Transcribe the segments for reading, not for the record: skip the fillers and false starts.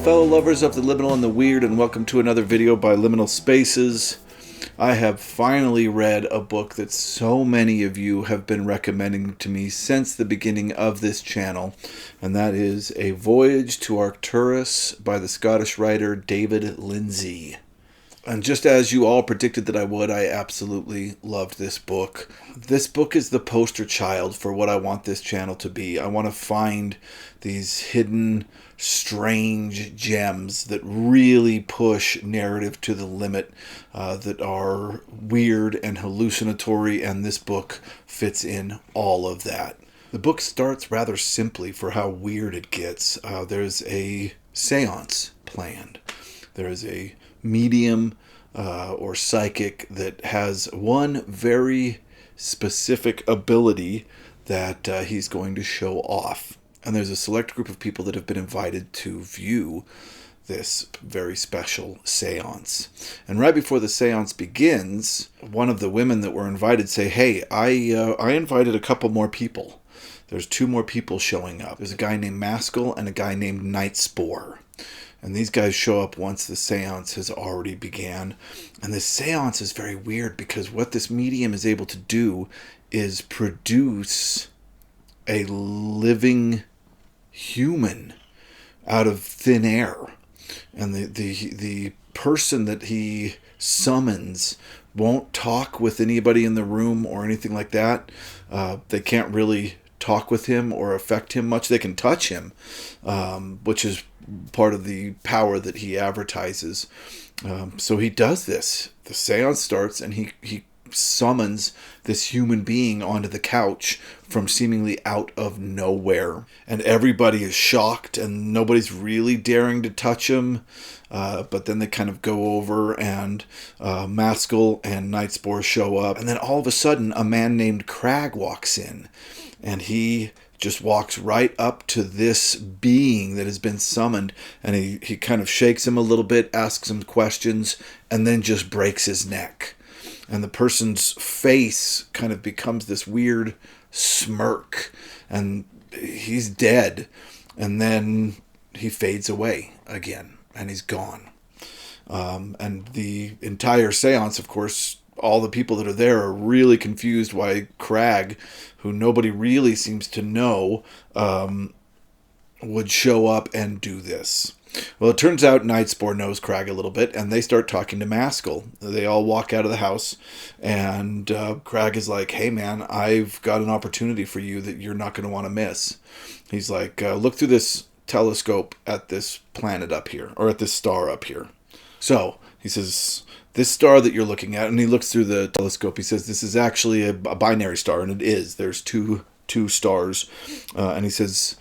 fellow lovers of the liminal and the weird, and welcome to another video by Liminal Spaces. I have finally read a book that so many of you have been recommending to me since the beginning of this channel, and that is A Voyage to Arcturus by the Scottish writer David Lindsay. And just as you all predicted that I would, I absolutely loved this book. This book is the poster child for what I want this channel to be. I want to find these hidden, strange gems that really push narrative to the limit, that are weird and hallucinatory, and this book fits in all of that. The book starts rather simply for how weird it gets. There's a seance planned. There is a medium or psychic that has one very specific ability that he's going to show off. And there's a select group of people that have been invited to view this very special seance. And right before the seance begins, one of the women that were invited say, "Hey, I invited a couple more people. There's 2 more people showing up. There's a guy named Maskell and a guy named Nightspore." And these guys show up once the seance has already began. And this seance is very weird because what this medium is able to do is produce a living human out of thin air. And the person that he summons won't talk with anybody in the room or anything like that. They can't really talk with him or affect him much. They can touch him, which is part of the power that he advertises. So he does this. The seance starts and he summons this human being onto the couch from seemingly out of nowhere. And everybody is shocked and nobody's really daring to touch him. But then they kind of go over and Maskell and Nightspore show up. And then all of a sudden a man named Crag walks in. And he just walks right up to this being that has been summoned, and he kind of shakes him a little bit, asks him questions, and then just breaks his neck. And the person's face kind of becomes this weird smirk, and he's dead. And then he fades away again, and he's gone. And the entire seance, of course, all the people that are there are really confused why Crag, who nobody really seems to know, would show up and do this. Well, it turns out Nightspore knows Crag a little bit, and they start talking to Maskell. They all walk out of the house, and Crag is like, "Hey man, I've got an opportunity for you that you're not going to want to miss." He's like, "Look through this telescope at this planet up here, or at this star up here." So, he says, "This star that you're looking at," and he looks through the telescope, he says, "This is actually a binary star," and it is. There's two stars. And he says,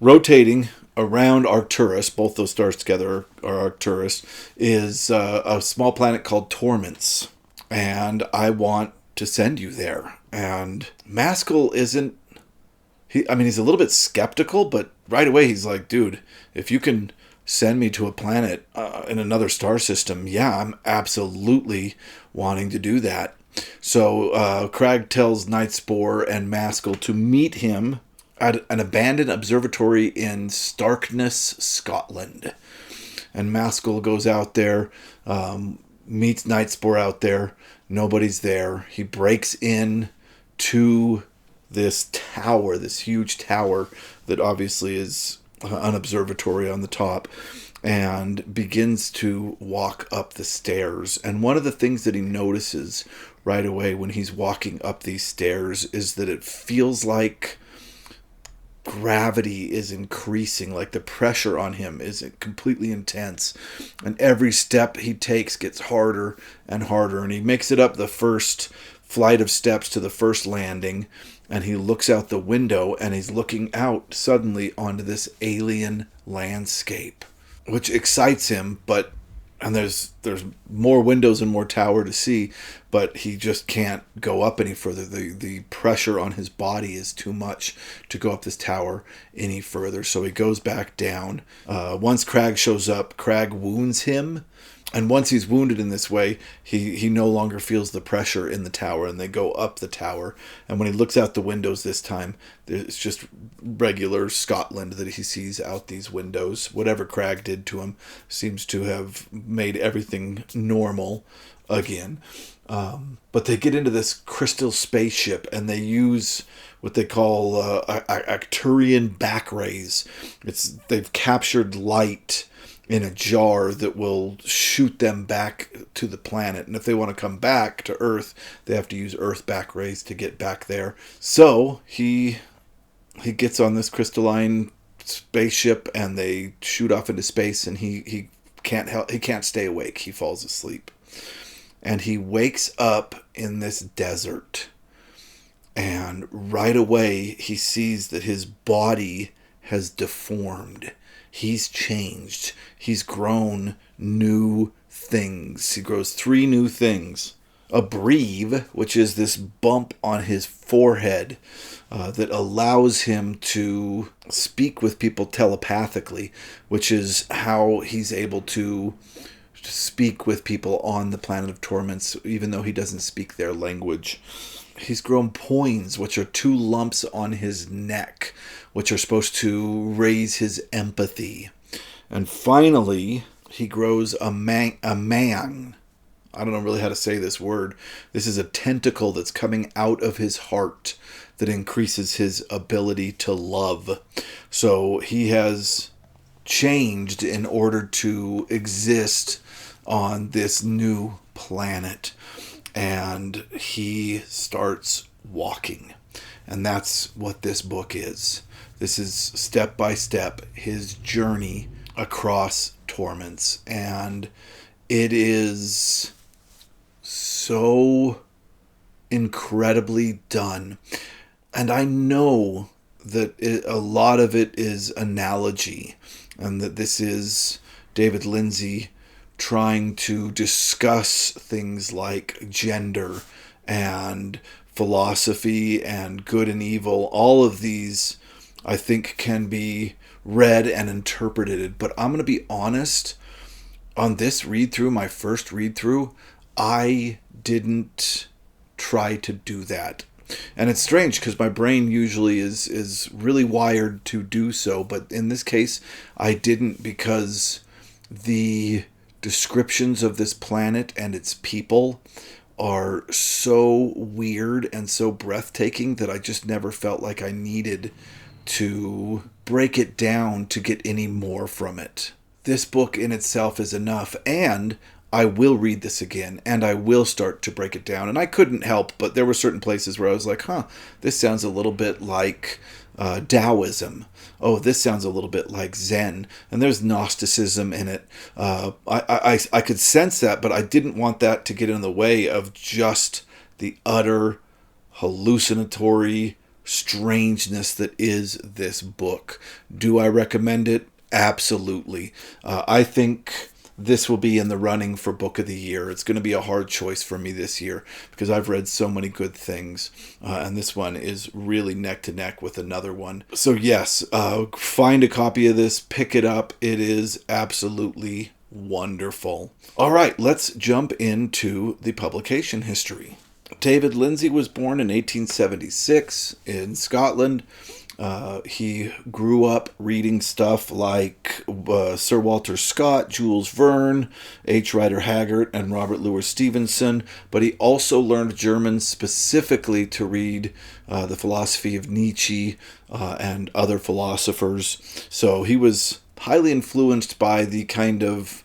"Rotating around Arcturus," both those stars together are Arcturus, "is a small planet called Torments, and I want to send you there." And Maskell isn't, he's a little bit skeptical, but right away he's like, "Dude, if you can send me to a planet in another star system, yeah, I'm absolutely wanting to do that." So Crag tells Nightspore and Maskell to meet him at an abandoned observatory in Strangest, Scotland. And Maskell goes out there, meets Nightspore out there. Nobody's there. He breaks in to this tower, this huge tower that obviously is an observatory on the top, and begins to walk up the stairs. And one of the things that he notices right away when he's walking up these stairs is that it feels like gravity is increasing, like the pressure on him is completely intense, and every step he takes gets harder and harder. And he makes it up the first flight of steps to the first landing, and he looks out the window, and he's looking out suddenly onto this alien landscape, which excites him. And there's more windows and more tower to see, but he just can't go up any further. The pressure on his body is too much to go up this tower any further. So he goes back down. Once Crag shows up, Crag wounds him, And once he's wounded in this way, he no longer feels the pressure in the tower, and they go up the tower. And when he looks out the windows this time, it's just regular Scotland that he sees out these windows. Whatever Crag did to him seems to have made everything normal again. But they get into this crystal spaceship, and they use what they call Arcturian back rays. They've captured light in a jar that will shoot them back to the planet. And if they want to come back to Earth, they have to use Earth back rays to get back there. So he gets on this crystalline spaceship, and they shoot off into space, and he can't stay awake. He falls asleep. And he wakes up in this desert. And right away he sees that his body has deformed. He's changed. He's grown new things. He grows 3 new things. A breve, which is this bump on his forehead that allows him to speak with people telepathically, which is how he's able to speak with people on the planet of torments, even though he doesn't speak their language. He's grown poins, which are 2 lumps on his neck, which are supposed to raise his empathy. And finally, he grows a man. I don't know really how to say this word. This is a tentacle that's coming out of his heart that increases his ability to love. So he has changed in order to exist on this new planet. And he starts walking. And that's what this book is. This is step by step his journey across torments. And it is so incredibly done. And I know that a lot of it is analogy, and that this is David Lindsay trying to discuss things like gender and philosophy and good and evil. All of these, I think, can be read and interpreted. But I'm going to be honest, on this read-through, my first read-through, I didn't try to do that. And it's strange because my brain usually is really wired to do so. But in this case, I didn't, because the descriptions of this planet and its people are so weird and so breathtaking that I just never felt like I needed to break it down to get any more from it. This book in itself is enough, and I will read this again, and I will start to break it down. And I couldn't help, but there were certain places where I was like, this sounds a little bit like Taoism. Oh, this sounds a little bit like Zen. And there's Gnosticism in it. I could sense that, but I didn't want that to get in the way of just the utter hallucinatory strangeness that is this book. Do I recommend it? Absolutely. I think this will be in the running for Book of the Year. It's going to be a hard choice for me this year because I've read so many good things, and this one is really neck to neck with another one. So yes, find a copy of this, pick it up. It is absolutely wonderful. All right, let's jump into the publication history. David Lindsay was born in 1876 in Scotland. He grew up reading stuff like Sir Walter Scott, Jules Verne, H. Rider Haggard, and Robert Louis Stevenson, but he also learned German specifically to read the philosophy of Nietzsche and other philosophers. So he was highly influenced by the kind of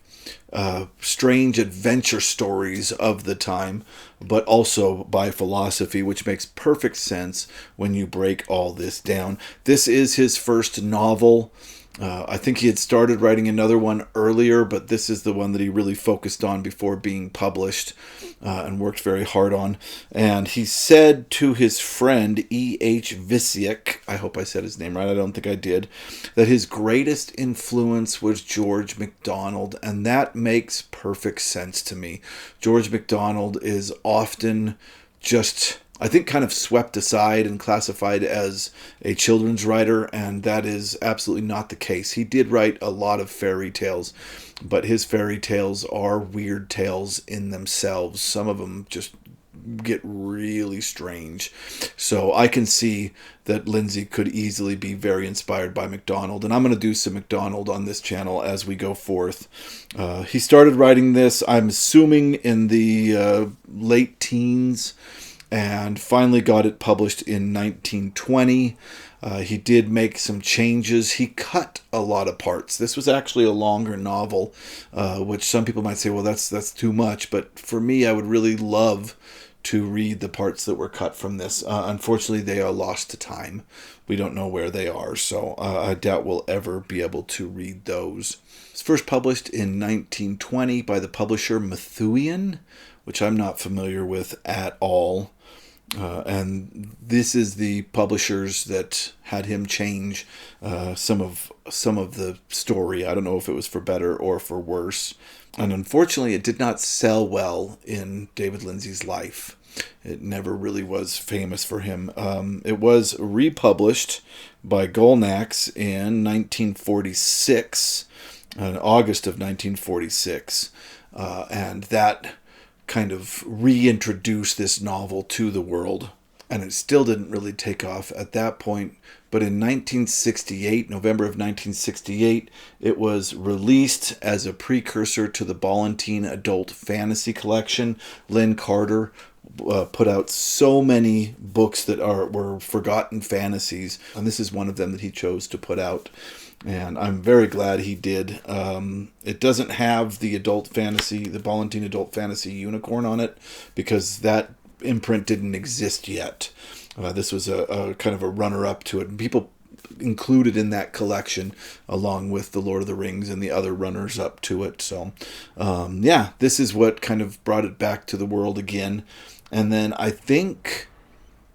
strange adventure stories of the time, but also by philosophy, which makes perfect sense when you break all this down. This is his first novel. I think he had started writing another one earlier, but this is the one that he really focused on before being published and worked very hard on. And he said to his friend E.H. Visiek, I hope I said his name right, I don't think I did, that his greatest influence was George MacDonald, and that makes perfect sense to me. George MacDonald is often just I think, kind of swept aside and classified as a children's writer, and that is absolutely not the case. He did write a lot of fairy tales, but his fairy tales are weird tales in themselves. Some of them just get really strange. So I can see that Lindsay could easily be very inspired by MacDonald, and I'm going to do some MacDonald on this channel as we go forth. He started writing this, I'm assuming, in the late teens, and finally got it published in 1920. He did make some changes. He cut a lot of parts. This was actually a longer novel, which some people might say, well, that's too much. But for me, I would really love to read the parts that were cut from this. Unfortunately, they are lost to time. We don't know where they are, so I doubt we'll ever be able to read those. It's first published in 1920 by the publisher Methuen, which I'm not familiar with at all. And this is the publishers that had him change some of the story. I don't know if it was for better or for worse. And unfortunately, it did not sell well in David Lindsay's life. It never really was famous for him. It was republished by Golnax in 1946, in August of 1946. And that kind of reintroduced this novel to the world, and it still didn't really take off at that point. But in 1968, November of 1968, it was released as a precursor to the Ballantine Adult Fantasy Collection. Lynn Carter put out so many books that were forgotten fantasies, and this is one of them that he chose to put out. And I'm very glad he did. It doesn't have the Ballantine Adult Fantasy Unicorn on it, because that imprint didn't exist yet. This was a kind of a runner-up to it. And people included in that collection, along with The Lord of the Rings and the other runners-up to it. So, yeah, this is what kind of brought it back to the world again. And then I think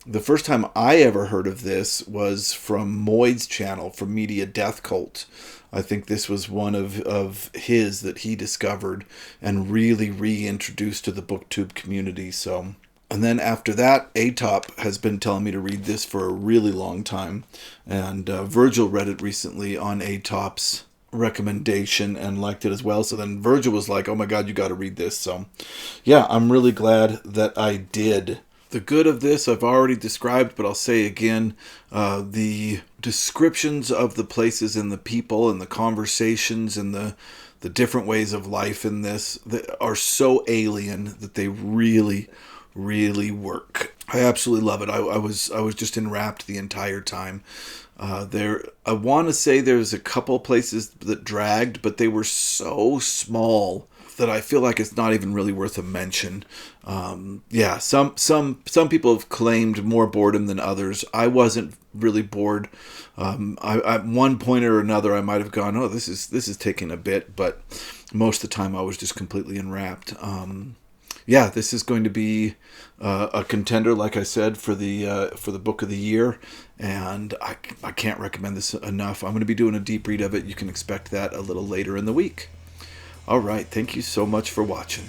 the first time I ever heard of this was from Moid's channel, from Media Death Cult. I think this was one of his that he discovered and really reintroduced to the BookTube community. So, and then after that, Atop has been telling me to read this for a really long time. And Virgil read it recently on Atop's recommendation and liked it as well. So then Virgil was like, oh my God, you got to read this. So yeah, I'm really glad that I did. The good of this I've already described, but I'll say again, the descriptions of the places and the people and the conversations and the different ways of life in this that are so alien that they really, really work. I absolutely love it. I was just enwrapped the entire time. I want to say there's a couple places that dragged, but they were so small that I feel like it's not even really worth a mention. Yeah, some people have claimed more boredom than others. I wasn't really bored. At one point or another, I might have gone, oh, this is taking a bit, but most of the time I was just completely enwrapped. Yeah, this is going to be a contender, like I said, for the book of the year, and I can't recommend this enough. I'm going to be doing a deep read of it. You can expect that a little later in the week. All right, thank you so much for watching.